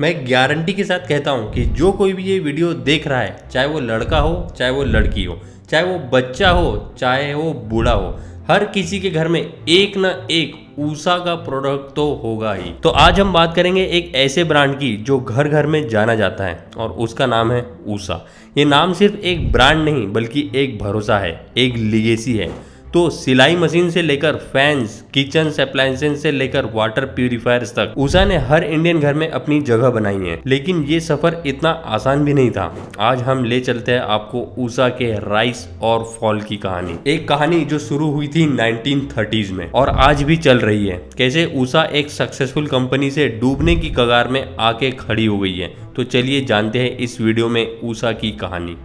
मैं गारंटी के साथ कहता हूँ कि जो कोई भी ये वीडियो देख रहा है, चाहे वो लड़का हो, चाहे वो लड़की हो, चाहे वो बच्चा हो, चाहे वो बूढ़ा हो, हर किसी के घर में एक ना एक ऊषा का प्रोडक्ट तो होगा ही। तो आज हम बात करेंगे एक ऐसे ब्रांड की जो घर घर में जाना जाता है और उसका नाम है ऊषा। ये नाम सिर्फ एक ब्रांड नहीं बल्कि एक भरोसा है, एक लीगेसी है। तो सिलाई मशीन से लेकर फैंस, किचन अप्लायंसेस से लेकर वाटर प्यूरिफायर्स तक ऊषा ने हर इंडियन घर में अपनी जगह बनाई है। लेकिन ये सफर इतना आसान भी नहीं था। आज हम ले चलते हैं आपको ऊषा के राइस और फॉल की कहानी, एक कहानी जो शुरू हुई थी 1930s में और आज भी चल रही है। कैसे ऊषा एक सक्सेसफुल कंपनी से डूबने की कगार में आके खड़ी हो गई है। तो चलिए जानते हैं इस वीडियो में ऊषा की कहानी।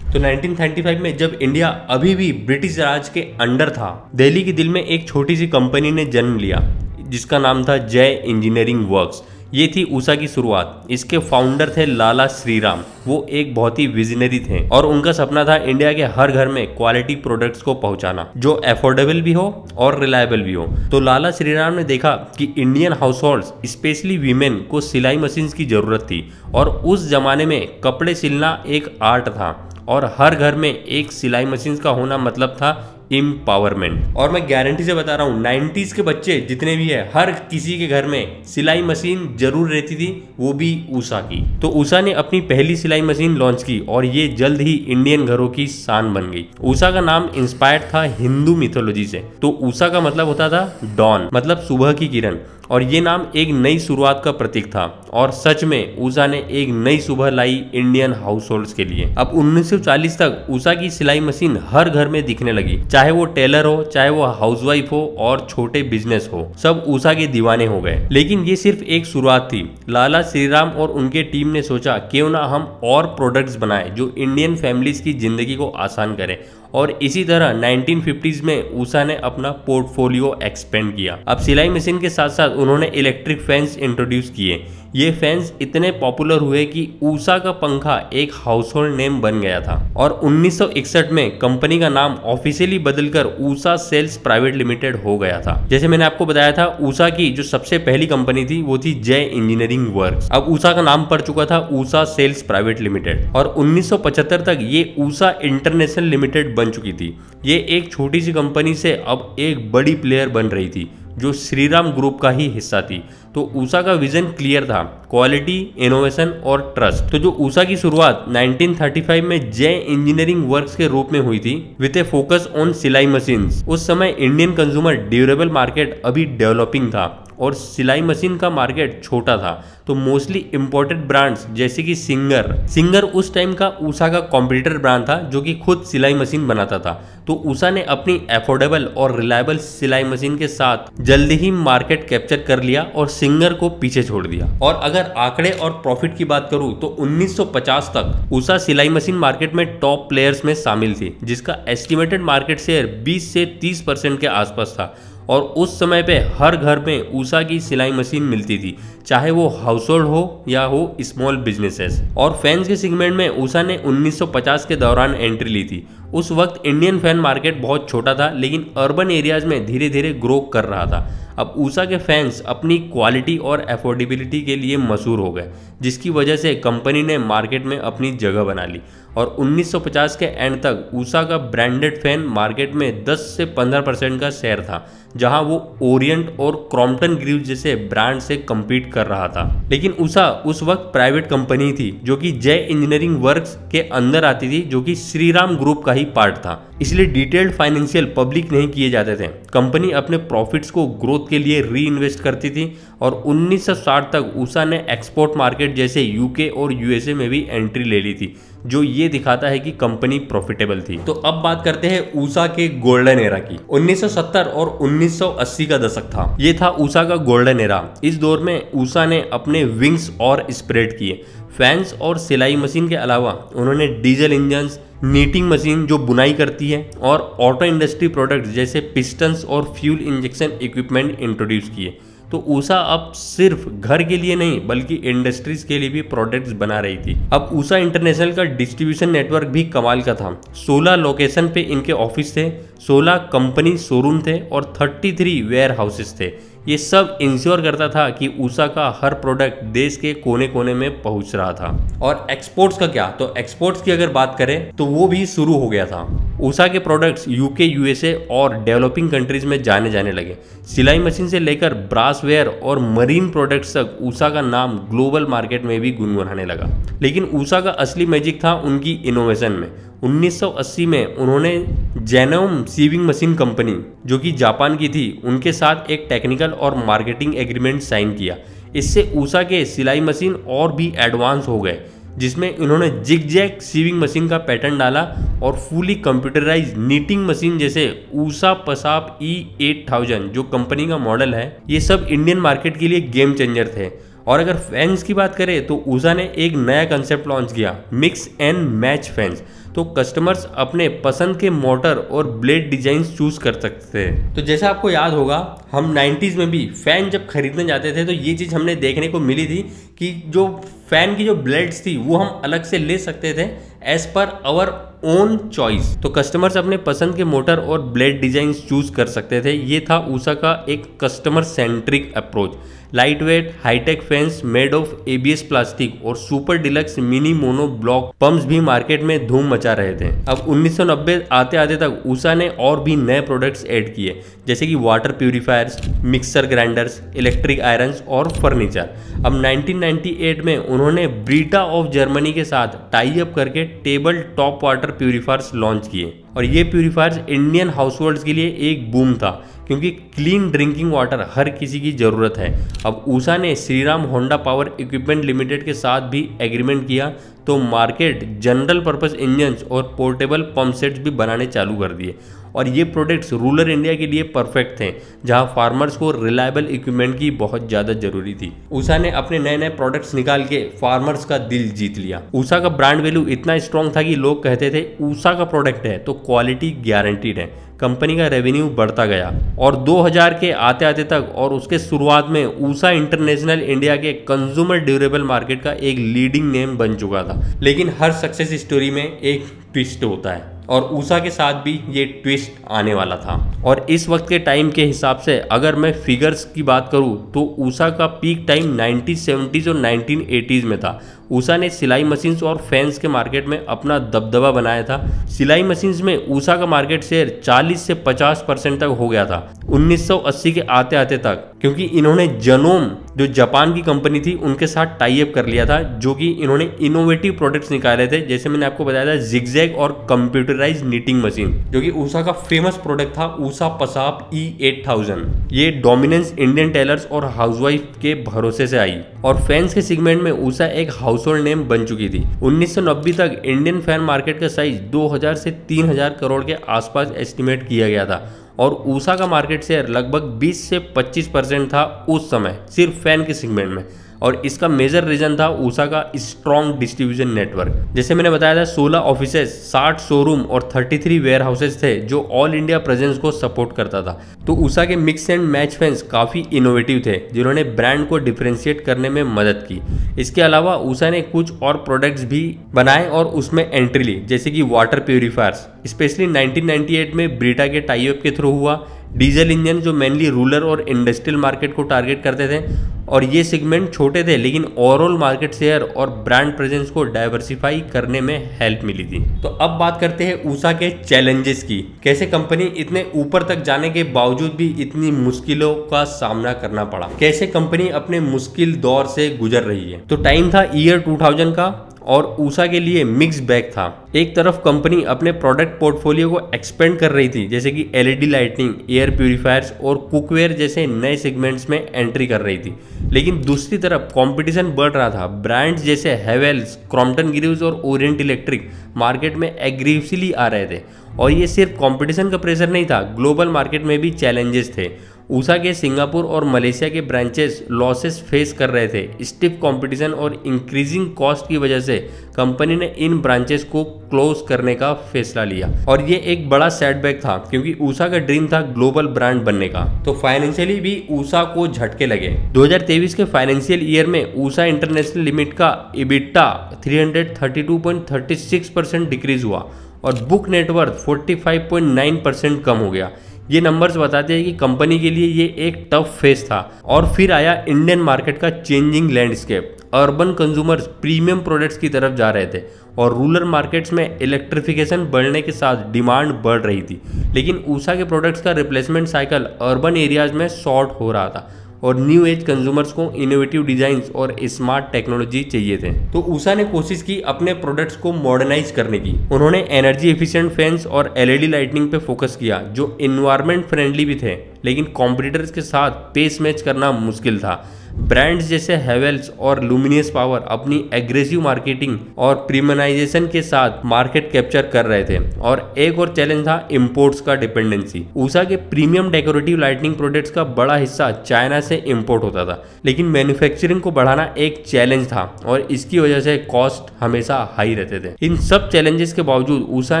तो 1935 में जब इंडिया अभी भी ब्रिटिश राज के अंडर था, दिल्ली के दिल में एक छोटी सी कंपनी ने जन्म लिया जिसका नाम था जय इंजीनियरिंग वर्क्स। ये थी ऊषा की शुरुआत। इसके फाउंडर थे लाला श्रीराम। वो एक बहुत ही विजनरी थे और उनका सपना था इंडिया के हर घर में क्वालिटी प्रोडक्ट्स को पहुंचाना जो अफोर्डेबल भी हो और रिलायबल भी हो। तो लाला श्रीराम ने देखा कि Indian house holds specially women को सिलाई मशीन की जरूरत थी और उस जमाने में कपड़े सिलना एक आर्ट था और हर घर में एक सिलाई मशीन का होना मतलब था एम्पावरमेंट। और मैं गारंटी से बता रहा हूँ 90s के बच्चे जितने भी है, हर किसी के घर में सिलाई मशीन जरूर रहती थी, वो भी ऊषा की। तो ऊषा ने अपनी पहली सिलाई मशीन लॉन्च की और ये जल्द ही इंडियन घरों की शान बन गई। ऊषा का नाम इंस्पायर्ड था हिंदू मिथोलॉजी से। तो ऊषा का मतलब होता था डॉन, मतलब सुबह की किरण, और ये नाम एक नई शुरुआत का प्रतीक था। और सच में ऊषा ने एक नई सुबह लाई इंडियन हाउस होल्ड्स के लिए। अब 1940 तक ऊषा की सिलाई मशीन हर घर में दिखने लगी, चाहे वो टेलर हो, चाहे वो हाउसवाइफ हो और छोटे बिजनेस हो, सब ऊषा के दीवाने हो गए। लेकिन ये सिर्फ एक शुरुआत थी। लाला श्रीराम और उनके टीम ने सोचा क्यों ना हम और प्रोडक्ट्स बनाएं जो इंडियन फैमिलीज की जिंदगी को आसान करें। और इसी तरह 1950s में ऊषा ने अपना पोर्टफोलियो एक्सपेंड किया। अब सिलाई मशीन के साथ साथ उन्होंने इलेक्ट्रिक फैंस इंट्रोड्यूस किए। ये फैंस इतने पॉपुलर हुए कि ऊषा का पंखा एक हाउसहोल्ड नेम बन गया था। और 1961 में कंपनी का नाम ऑफिशियली बदलकर ऊषा सेल्स प्राइवेट लिमिटेड हो गया था। जैसे मैंने आपको बताया था, ऊषा की जो सबसे पहली कंपनी थी वो थी जय इंजीनियरिंग वर्क्स। अब ऊषा का नाम पड़ चुका था ऊषा सेल्स प्राइवेट लिमिटेड और 1975 तक ये ऊषा इंटरनेशनल लिमिटेड बन चुकी थी। ये एक छोटी सी कंपनी से अब एक बड़ी प्लेयर बन रही थी जो श्रीराम ग्रुप का ही हिस्सा थी। तो ऊषा का विजन क्लियर था, क्वालिटी, इनोवेशन और ट्रस्ट। तो जो ऊषा की शुरुआत 1935 में जय इंजीनियरिंग वर्क्स के रूप में हुई थी विद ए फोकस ऑन सिलाई मशीन्स। उस समय इंडियन कंज्यूमर ड्यूरेबल मार्केट अभी डेवलपिंग था और सिलाई मशीन का मार्केट छोटा था। तो मोस्टली इंपोर्टेड ब्रांड्स जैसे कि सिंगर उस टाइम का ऊषा का कॉम्पिटिटर ब्रांड था जो कि खुद सिलाई मशीन बनाता था। तो ऊषा ने अपनी अफोर्डेबल और रिलायबल सिलाई मशीन के साथ जल्दी ही मार्केट कैप्चर कर लिया और सिंगर को पीछे छोड़ दिया। और अगर आंकड़े और प्रॉफिट की बात करूं तो 1950 तक ऊषा सिलाई मशीन मार्केट में टॉप प्लेयर्स में शामिल थी, जिसका एस्टिमेटेड मार्केट शेयर 20 से 30% के आसपास था। और उस समय पे हर घर में ऊषा की सिलाई मशीन मिलती थी, चाहे वो हाउस होल्ड हो या हो स्मॉल बिजनेसेस। और फैंस के सेगमेंट में ऊषा ने 1950 के दौरान एंट्री ली थी। उस वक्त इंडियन फैन मार्केट बहुत छोटा था लेकिन अर्बन एरियाज में धीरे धीरे ग्रो कर रहा था। अब ऊषा के फैंस अपनी क्वालिटी और अफोर्डेबिलिटी के लिए मशहूर हो गए, जिसकी वजह से कंपनी ने मार्केट में अपनी जगह बना ली। और 1950 के एंड तक ऊषा का ब्रांडेड फैन मार्केट में 10 से 15% का शेयर था, जहां वो ओरिएंट और क्रॉम्पटन ग्रीव्स जैसे ब्रांड से कम्पीट कर रहा था। लेकिन ऊषा उस वक्त प्राइवेट कंपनी थी जो कि जय इंजीनियरिंग वर्क्स के अंदर आती थी, जो कि श्रीराम ग्रुप का ही पार्ट था। इसलिए डिटेल्ड फाइनेंशियल पब्लिक नहीं किए जाते थे। कंपनी अपने प्रॉफिट्स को ग्रोथ के लिए री इन्वेस्ट करती थी। और 1960 तक ऊषा ने एक्सपोर्ट मार्केट जैसे यूके और यूएसए में भी एंट्री ले ली थी, जो ये दिखाता है कि कंपनी प्रॉफिटेबल थी। तो अब बात करते हैं ऊषा के गोल्डन एरा की। 1970 और 1980 का दशक था, ये था ऊषा का गोल्डन एरा। इस दौर में ऊषा ने अपने विंग्स और स्प्रेड किए। फैंस और सिलाई मशीन के अलावा उन्होंने डीजल इंजन्स, नीटिंग मशीन जो बुनाई करती है, और ऑटो इंडस्ट्री प्रोडक्ट्स जैसे पिस्टन्स और फ्यूल इंजेक्शन इक्विपमेंट इंट्रोड्यूस किए। तो ऊषा अब सिर्फ घर के लिए नहीं बल्कि इंडस्ट्रीज के लिए भी प्रोडक्ट्स बना रही थी। अब ऊषा इंटरनेशनल का डिस्ट्रीब्यूशन नेटवर्क भी कमाल का था। 16 लोकेशन पे इनके ऑफिस थे 16 कंपनी शोरूम थे और 33 वेयर हाउसेस थे। ये सब इंश्योर करता था कि ऊषा का हर प्रोडक्ट देश के कोने कोने में पहुंच रहा था। और एक्सपोर्ट्स का क्या, तो एक्सपोर्ट्स की अगर बात करें तो वो भी शुरू हो गया था। ऊषा के प्रोडक्ट्स यूके, यूएसए और डेवलपिंग कंट्रीज में जाने लगे। सिलाई मशीन से लेकर ब्रासवेयर और मरीन प्रोडक्ट्स तक ऊषा का नाम ग्लोबल मार्केट में भी गुनगुनाने लगा। लेकिन ऊषा का असली मैजिक था उनकी इनोवेशन में। 1980 में उन्होंने जेनोम सीविंग मशीन कंपनी, जो कि जापान की थी, उनके साथ एक टेक्निकल और मार्केटिंग एग्रीमेंट साइन किया। इससे ऊषा के सिलाई मशीन और भी एडवांस हो गए, जिसमें इन्होंने जिग-जैग सीविंग मशीन का पैटर्न डाला और फुली कंप्यूटराइज नीटिंग मशीन जैसे ऊषा पसाप E8000 जो कंपनी का मॉडल है, ये सब इंडियन मार्केट के लिए गेम चेंजर थे। और अगर फैंस की बात करें तो ऊषा ने एक नया कंसेप्ट लॉन्च किया, मिक्स एंड मैच फैंस। तो कस्टमर्स अपने पसंद के मोटर और ब्लेड डिजाइन चूज कर सकते थे। तो जैसा आपको याद होगा, हम 90s में भी फैन जब खरीदने जाते थे तो ये चीज़ हमने देखने को मिली थी कि जो फैन की जो ब्लेड्स थी वो हम अलग से ले सकते थे as per our own choice. तो कस्टमर्स अपने पसंद के मोटर और ब्लेड डिजाइन चूज कर सकते थे। ये था ऊषा का एक customer centric approach. Light weight high tech fans made of ABS plastic और super deluxe mini mono block pumps भी मार्केट में धूम मचा रहे थे। अब 1990 आते आते तक ऊषा ने और भी नए प्रोडक्ट्स ऐड किए, जैसे कि water purifiers, mixer grinders, electric irons और फर्नीचर। अब 1998 में उन्होंने ब्रीटा ऑफ जर्मनी के साथ टाई अप करके table top water purifiers launch किए। और ये प्यूरिफायर्स इंडियन हाउसहोल्ड्स के लिए एक बूम था, क्योंकि क्लीन ड्रिंकिंग वाटर हर किसी की ज़रूरत है। अब ऊषा ने Shriram Honda power equipment limited के साथ भी एग्रीमेंट किया, तो मार्केट जनरल पर्पस इंजन्स और पोर्टेबल पंप सेट्स भी बनाने चालू कर दिए। और ये प्रोडक्ट्स रूरल इंडिया के लिए परफेक्ट थे, जहां फार्मर्स को रिलायबल इक्विपमेंट की बहुत ज़्यादा जरूरी थी। ऊषा ने अपने नए नए प्रोडक्ट्स निकाल के फार्मर्स का दिल जीत लिया। ऊषा का ब्रांड वैल्यू इतना स्ट्रॉन्ग था कि लोग कहते थे ऊषा का प्रोडक्ट है तो क्वालिटी गारंटीड है। कंपनी का रेवेन्यू बढ़ता गया और 2000 के आते आते तक और उसके शुरुआत में ऊषा इंटरनेशनल इंडिया के कंज्यूमर ड्यूरेबल मार्केट का एक लीडिंग नेम बन चुका था। लेकिन हर सक्सेस स्टोरी में एक ट्विस्ट होता है, और ऊषा के साथ भी ये ट्विस्ट आने वाला था। और इस वक्त के टाइम के हिसाब से अगर मैं फिगर्स की बात करूं तो ऊषा का पीक टाइम 1970s और 1980s में था। ऊषा ने सिलाई मशीन्स और फैंस के मार्केट में अपना दबदबा बनाया था। सिलाई मशीन्स में ऊषा का मार्केट शेयर 40 से 50% तक हो गया था 1980 के आते आते तक, क्योंकि इन्होंने जनोम जो जापान की कंपनी थी उनके साथ टाई अप कर लिया था, जो कि इन्होंने इनोवेटिव प्रोडक्ट्स निकाले थे। जैसे मैंने आपको बताया था जिगजैग और कंप्यूटराइज नीटिंग मशीन, जो कि ऊषा का फेमस प्रोडक्ट था, ऊषा पसाप E8000। ये डोमिनेंस इंडियन टेलर्स और हाउसवाइफ के भरोसे से आई और फैंस के सेगमेंट में ऊषा एक हाउसहोल्ड नेम बन चुकी थी। 1990 तक इंडियन फैन मार्केट का साइज 2000 से 3000 करोड़ के आसपास एस्टिमेट किया गया था और ऊषा का मार्केट शेयर लगभग 20 से 25% था उस समय सिर्फ फैन के सेगमेंट में। और इसका मेजर रीजन था ऊषा का स्ट्रॉन्ग डिस्ट्रीब्यूशन नेटवर्क। जैसे मैंने बताया था 16 ऑफिसेज, 60 शोरूम और 33 वेयर हाउसेज थे जो ऑल इंडिया प्रेजेंस को सपोर्ट करता था। तो ऊषा के मिक्स एंड मैच फैंस काफ़ी इनोवेटिव थे, जिन्होंने ब्रांड को डिफ्रेंशिएट करने में मदद की। इसके अलावा ऊषा ने कुछ और प्रोडक्ट्स भी बनाए और उसमें एंट्री ली, जैसे कि वाटर प्यूरिफायर्स, स्पेशली 1998 में ब्रीटा के टाई अप के थ्रू हुआ। डीजल इंजन जो मेनली रूरल और इंडस्ट्रियल मार्केट को टारगेट करते थे, और ये सेगमेंट छोटे थे लेकिन ओवरऑल मार्केट शेयर और ब्रांड प्रेजेंस को डाइवर्सिफाई करने में हेल्प मिली थी। तो अब बात करते हैं ऊषा के चैलेंजेस की। कैसे कंपनी इतने ऊपर तक जाने के बावजूद भी इतनी मुश्किलों का सामना करना पड़ा, कैसे कंपनी अपने मुश्किल दौर से गुजर रही है। तो टाइम था ईयर 2000 का और ऊषा के लिए मिक्स बैग था। एक तरफ कंपनी अपने प्रोडक्ट पोर्टफोलियो को एक्सपेंड कर रही थी, जैसे कि LED लाइटिंग, एयर प्यूरिफायर्स और कुकवेयर जैसे नए सेगमेंट्स में एंट्री कर रही थी। लेकिन दूसरी तरफ कंपटीशन बढ़ रहा था। ब्रांड्स जैसे हेवेल्स, क्रॉम्पटन ग्रीव्स और ओरिएंट इलेक्ट्रिक मार्केट में एग्रेसिवली आ रहे थे। और ये सिर्फ कंपटीशन का प्रेशर नहीं था, ग्लोबल मार्केट में भी चैलेंजेस थे। ऊषा के सिंगापुर और मलेशिया के ब्रांचेस लॉसेस फेस कर रहे थे। स्टिफ कंपटीशन और इंक्रीजिंग कॉस्ट की वजह से कंपनी ने इन ब्रांचेस को क्लोज करने का फैसला लिया और ये एक बड़ा सेटबैक था, क्योंकि ऊषा का ड्रीम था ग्लोबल ब्रांड बनने का। तो फाइनेंशियली भी ऊषा को झटके लगे। 2023 के फाइनेंशियल ईयर में ऊषा इंटरनेशनल लिमिट का EBITDA 332.36% डिक्रीज हुआ और बुक नेटवर्थ 45.9% कम हो गया। ये नंबर्स बताते हैं कि कंपनी के लिए ये एक टफ फेस था। और फिर आया इंडियन मार्केट का changing landscape. Urban consumers premium products की तरफ जा रहे थे और रूरल मार्केट्स में इलेक्ट्रिफिकेशन बढ़ने के साथ डिमांड बढ़ रही थी। लेकिन ऊषा के प्रोडक्ट्स का रिप्लेसमेंट साइकिल अर्बन एरियाज में शॉर्ट हो रहा था और न्यू एज कंज्यूमर्स को इनोवेटिव डिजाइन्स और स्मार्ट टेक्नोलॉजी चाहिए थे। तो ऊषा ने कोशिश की अपने प्रोडक्ट्स को मॉडर्नाइज करने की। उन्होंने एनर्जी एफिशिएंट फैंस और एलईडी लाइटिंग पे फोकस किया जो इन्वायरमेंट फ्रेंडली भी थे, लेकिन कॉम्पिटिटर्स के साथ पेस मैच करना मुश्किल था। ब्रांड्स जैसे हेवेल्स और लुमिनियस पावर अपनी एग्रेसिव मार्केटिंग और प्रीमियमाइजेशन के साथ मार्केट कैप्चर कर रहे थे। और एक और चैलेंज था इंपोर्ट्स का डिपेंडेंसी। ऊषा के प्रीमियम डेकोरेटिव लाइटिंग प्रोडक्ट्स का बड़ा हिस्सा चाइना से इंपोर्ट होता था, लेकिन मैन्युफैक्चरिंग को बढ़ाना एक चैलेंज था और इसकी वजह से कॉस्ट हमेशा हाई रहते थे। इन सब चैलेंजेस के बावजूद ऊषा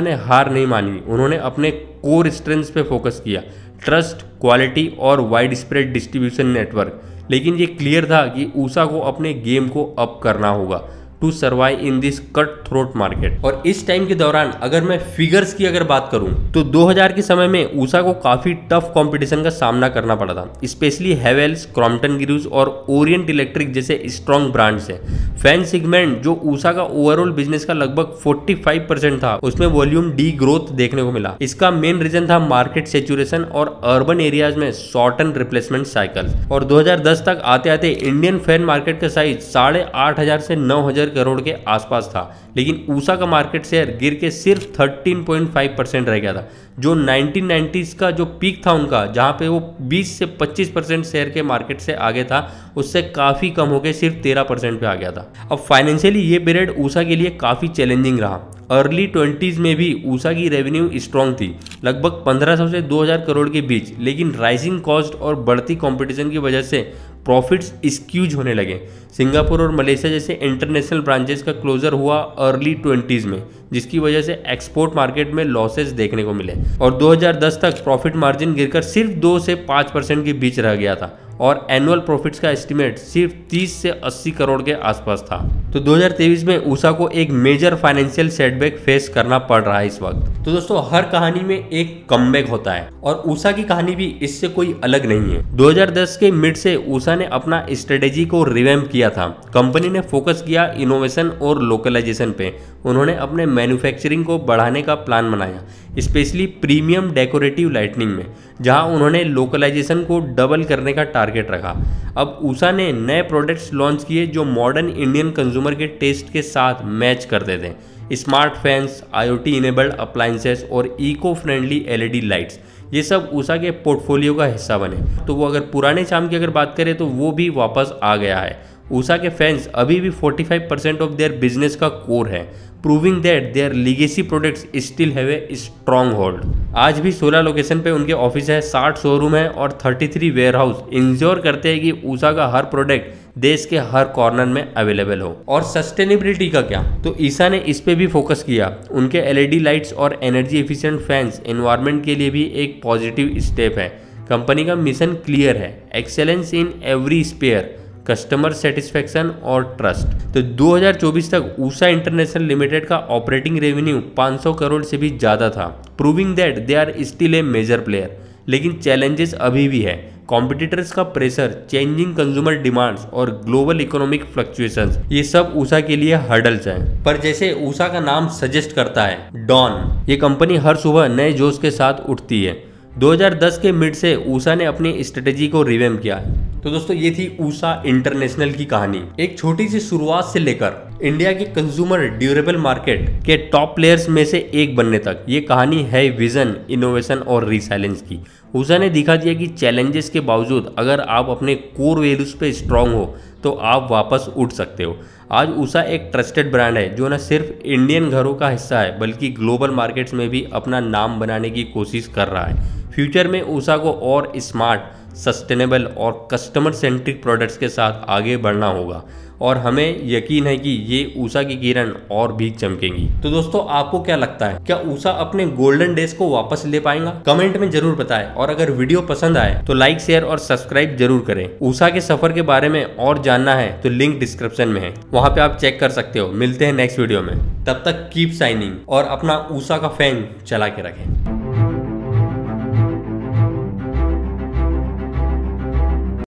ने हार नहीं मानी। उन्होंने अपने कोर स्ट्रेंथ्स पे फोकस किया, ट्रस्ट, क्वालिटी और वाइड स्प्रेड डिस्ट्रीब्यूशन नेटवर्क। लेकिन ये क्लियर था कि ऊषा को अपने गेम को अप करना होगा to survive in this cut throat market. और इस टाइम के दौरान अगर मैं फिगर्स की अगर बात करूं तो 2000 के समय में ऊषा को काफी टफ कंपटीशन का सामना करना पड़ा था। स्पेशली हेवेल्स, क्रॉम्पटन ग्रूव्स और ओरिएंट इलेक्ट्रिक जैसे स्ट्रॉन्ग ब्रांड्स हैं। फैन सेगमेंट जो ऊषा का ओवरऑल बिजनेस का लगभग 45% था, उसमें वॉल्यूम डी ग्रोथ देखने को मिला। इसका मेन रीजन था मार्केट सेचुरेशन और अर्बन एरियाज में शॉर्टन रिप्लेसमेंट साइकिल। और 2010 तक आते आते इंडियन फैन मार्केट का साइज 8,500 से 9,000 करोड़ के आसपास था, लेकिन ऊषा का मार्केट शेयर गिर के सिर्फ 13.5% रह गया था। जो 1990s का जो पीक था उनका, जहां पे वो 20 से 25% शेयर के मार्केट से आगे था, उससे काफ़ी कम होकर सिर्फ 13% पे आ गया था। अब फाइनेंशियली ये पीरियड ऊषा के लिए काफ़ी चैलेंजिंग रहा। अर्ली 20s में भी ऊषा की रेवेन्यू स्ट्रॉन्ग थी, लगभग 1500 से 2000 करोड़ के बीच, लेकिन राइजिंग कॉस्ट और बढ़ती कंपटीशन की वजह से प्रॉफिट्स स्क्यूज होने लगे। सिंगापुर और मलेशिया जैसे इंटरनेशनल ब्रांचेस का क्लोजर हुआ अर्ली 20s में, जिसकी वजह से एक्सपोर्ट मार्केट में लॉसेस देखने को मिले और 2010 तक प्रॉफिट मार्जिन गिरकर सिर्फ 2 से 5% के बीच रह गया था और एनुअल प्रॉफिट्स का एस्टिमेट सिर्फ 30 से 80 करोड़ के आसपास था। तो 2023 में ऊषा को एक मेजर फाइनेंशियल सेटबैक फेस करना पड़ रहा है इस वक्त। तो दोस्तों, हर कहानी में एक कमबैक होता है और ऊषा की कहानी भी इससे कोई अलग नहीं है। 2010 के मिड से ऊषा ने अपना स्ट्रेटेजी को रिवैम्प किया था। कंपनी ने फोकस किया इनोवेशन और लोकलाइजेशन पे। उन्होंने अपने मैन्युफैक्चरिंग को बढ़ाने का प्लान बनाया, स्पेशली प्रीमियम डेकोरेटिव लाइटनिंग में, जहां उन्होंने लोकलाइजेशन को डबल करने का टारगेट रखा। अब ऊषा ने नए प्रोडक्ट्स लॉन्च किए जो मॉडर्न इंडियन कंज्यूमर के टेस्ट के साथ मैच करते थे। Smart fans, IoT enabled appliances और इको फ्रेंडली LED लाइट्स, ये सब ऊषा के पोर्टफोलियो का हिस्सा बने। तो वो अगर पुराने चार्म की अगर बात करें तो वो भी वापस आ गया है। ऊषा के फैंस अभी भी 45% ऑफ देयर बिजनेस का कोर है, proving that their legacy products still have a strong hold. आज भी 16 लोकेशन पे उनके ऑफिस है, 60 शोरूम है और 33 वेयर हाउस इंश्योर करते हैं कि ऊषा का हर प्रोडक्ट देश के हर कॉर्नर में अवेलेबल हो। और सस्टेनेबिलिटी का क्या, तो ईसा ने इस पे भी फोकस किया। उनके LED लाइट्स और एनर्जी एफिशिएंट फैंस एनवायरनमेंट के लिए भी एक पॉजिटिव स्टेप है। कंपनी का मिशन क्लियर है, excellence in every sphere, customer satisfaction और ट्रस्ट। तो 2024 तक ऊषा इंटरनेशनल लिमिटेड का ऑपरेटिंग रेवेन्यू 500 करोड़ से भी ज़्यादा था, proving that they are still a major player. लेकिन चैलेंजेस अभी भी है, कॉम्पिटिटर्स का प्रेशर, चेंजिंग कंज्यूमर डिमांड्स और ग्लोबल इकोनॉमिक फ्लक्चुएशंस, ये सब ऊषा के लिए हर्डल्स हैं। पर जैसे ऊषा का नाम सजेस्ट करता है, डॉन, ये कंपनी हर सुबह नए जोश के साथ उठती है। 2010 के मिड से ऊषा ने अपनी स्ट्रेटेजी को रिवैम्प किया है। तो दोस्तों, ये थी ऊषा इंटरनेशनल की कहानी। एक छोटी सी शुरुआत से लेकर इंडिया के कंज्यूमर ड्यूरेबल मार्केट के टॉप प्लेयर्स में से एक बनने तक, ये कहानी है विजन, इनोवेशन और रिसाइलेंस की। ऊषा ने दिखा दिया कि चैलेंजेस के बावजूद अगर आप अपने कोर वैल्यूज पे स्ट्रांग हो तो आप वापस उठ सकते हो। आज ऊषा एक ट्रस्टेड ब्रांड है जो न सिर्फ इंडियन घरों का हिस्सा है बल्कि ग्लोबल मार्केट्स में भी अपना नाम बनाने की कोशिश कर रहा है। फ्यूचर में ऊषा को और स्मार्ट, सस्टेनेबल और कस्टमर सेंट्रिक प्रोडक्ट्स के साथ आगे बढ़ना होगा और हमें यकीन है कि ये ऊषा की किरण और भी चमकेंगी। तो दोस्तों आपको क्या लगता है, क्या ऊषा अपने गोल्डन डेज को वापस ले पाएगा? कमेंट में जरूर बताएं और अगर वीडियो पसंद आए तो लाइक शेयर और सब्सक्राइब जरूर करें। ऊषा के सफर के बारे में और जानना है तो लिंक डिस्क्रिप्शन में है, वहां पे आप चेक कर सकते हो। मिलते हैं नेक्स्ट वीडियो में, तब तक कीप शाइनिंग और अपना ऊषा का फैन चला के रखें।